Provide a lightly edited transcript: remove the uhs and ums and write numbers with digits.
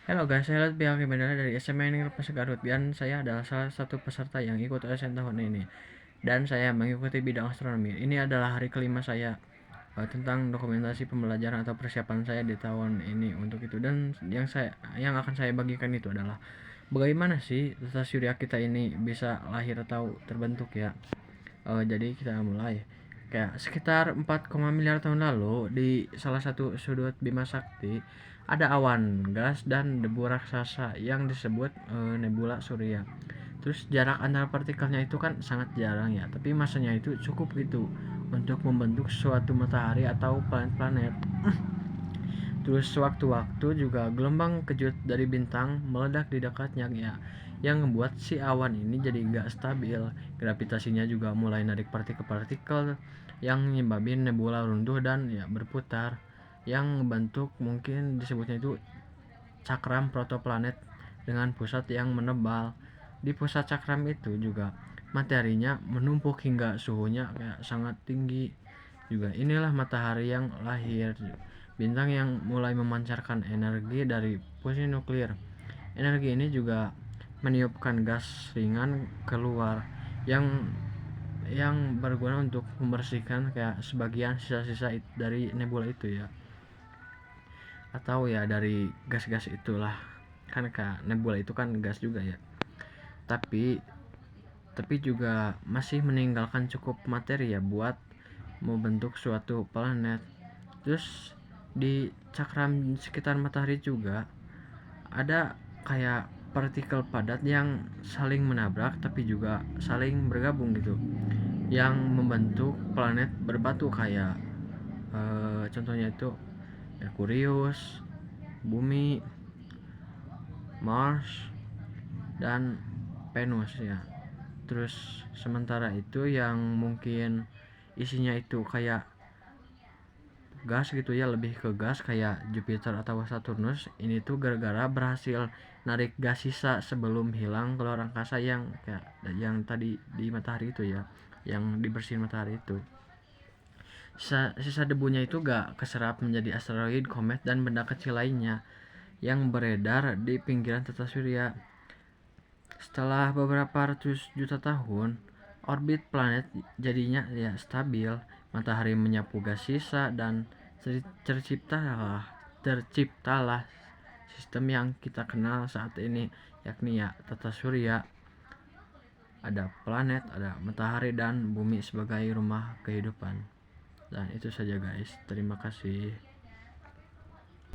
Halo guys, saya Lutfi Bandara dari SMA Negeri Pasar Garut dan saya adalah salah satu peserta yang ikut ASN tahun ini. Dan saya mengikuti bidang astronomi. Ini adalah hari kelima saya tentang dokumentasi pembelajaran atau persiapan saya di tahun ini untuk itu. Dan yang akan saya bagikan itu adalah bagaimana sih tata surya kita ini bisa lahir atau terbentuk ya. Jadi kita mulai. Kayak sekitar 4, miliar tahun lalu di salah satu sudut Bima Sakti ada awan gas dan debu raksasa yang disebut nebula surya. Terus jarak antara partikelnya itu kan sangat jarang ya, tapi masanya itu cukup gitu untuk membentuk suatu matahari atau planet-planet. Terus sewaktu-waktu juga gelombang kejut dari bintang meledak di dekatnya ya, yang membuat si awan ini jadi nggak stabil. Gravitasinya juga mulai narik partikel-partikel yang nyebabin nebula runtuh dan ya berputar, yang membentuk mungkin disebutnya itu cakram protoplanet dengan pusat yang menebal. Di pusat cakram itu juga materinya menumpuk hingga suhunya kayak sangat tinggi. Juga inilah matahari yang lahir, bintang yang mulai memancarkan energi dari fusi nuklir. Energi ini juga meniupkan gas ringan keluar yang berguna untuk membersihkan kayak sebagian sisa-sisa dari nebula itu ya, atau ya dari gas-gas itulah, kan kayak nebula itu kan gas juga ya, tapi juga masih meninggalkan cukup materi ya buat membentuk suatu planet. Terus di cakram sekitar matahari juga ada kayak partikel padat yang saling menabrak tapi juga saling bergabung gitu, yang membentuk planet berbatu kayak contohnya itu Merkurius, Bumi, Mars, dan Venus ya. Terus sementara itu yang mungkin isinya itu kayak gas gitu ya, lebih ke gas kayak Jupiter atau Saturnus, ini tuh gara-gara berhasil narik gas sisa sebelum hilang keluar angkasa yang kayak yang tadi di matahari itu ya, yang dibersihin matahari itu. Sisa debunya itu gak keserap menjadi asteroid, komet, dan benda kecil lainnya yang beredar di pinggiran tata surya. Setelah beberapa ratus juta tahun, orbit planet jadinya ya stabil, matahari menyapu gas sisa, dan terciptalah sistem yang kita kenal saat ini, yakni ya tata surya. Ada planet, ada matahari, dan bumi sebagai rumah kehidupan. Dan itu saja guys, terima kasih.